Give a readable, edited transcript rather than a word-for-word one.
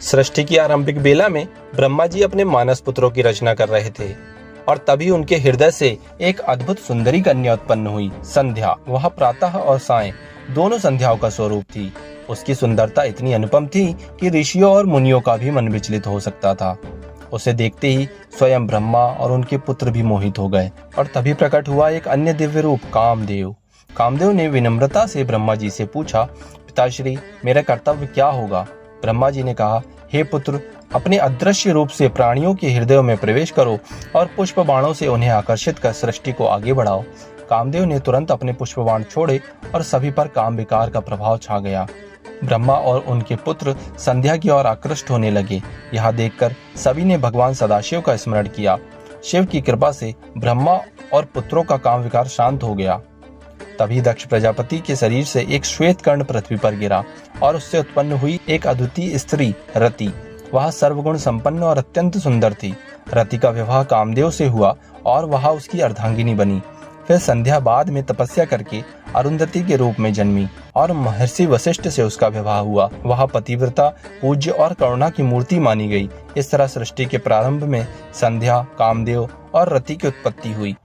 सृष्टि की आरंभिक बेला में ब्रह्मा जी अपने मानस पुत्रों की रचना कर रहे थे और तभी उनके हृदय से एक अद्भुत सुंदरी कन्या उत्पन्न हुई, संध्या। वह प्रातः और सायं दोनों संध्याओं का स्वरूप थी। उसकी सुंदरता इतनी अनुपम थी कि ऋषियों और मुनियों का भी मन विचलित हो सकता था। उसे देखते ही स्वयं ब्रह्मा और उनके पुत्र भी मोहित हो गए और तभी प्रकट हुआ एक अन्य दिव्य रूप, कामदेव। कामदेव ने विनम्रता से ब्रह्मा जी से पूछा, पिताश्री, मेरा कर्तव्य क्या होगा? ब्रह्मा जी ने कहा, हे पुत्र, अपने अदृश्य रूप से प्राणियों के हृदयों में प्रवेश करो और पुष्प बाणों से उन्हें आकर्षित कर सृष्टि को आगे बढ़ाओ। कामदेव ने तुरंत अपने पुष्प बाण छोड़े और सभी पर काम विकार का प्रभाव छा गया। ब्रह्मा और उनके पुत्र संध्या की ओर आकृष्ट होने लगे। यह देखकर सभी ने भगवान सदाशिव का स्मरण किया। शिव की कृपा से ब्रह्मा और पुत्रों का काम विकार शांत हो गया। तभी दक्ष प्रजापति के शरीर से एक श्वेत कर्ण पृथ्वी पर गिरा और उससे उत्पन्न हुई एक अद्वितीय स्त्री, रति। वह सर्वगुण संपन्न और अत्यंत सुंदर थी। रति का विवाह कामदेव से हुआ और वह उसकी अर्धांगिनी बनी। फिर संध्या बाद में तपस्या करके अरुंधति के रूप में जन्मी और महर्षि वशिष्ठ से उसका विवाह हुआ। वह पतिव्रता, पूज्य और करुणा की मूर्ति मानी गई। इस तरह सृष्टि के प्रारंभ में संध्या, कामदेव और रति की उत्पत्ति हुई।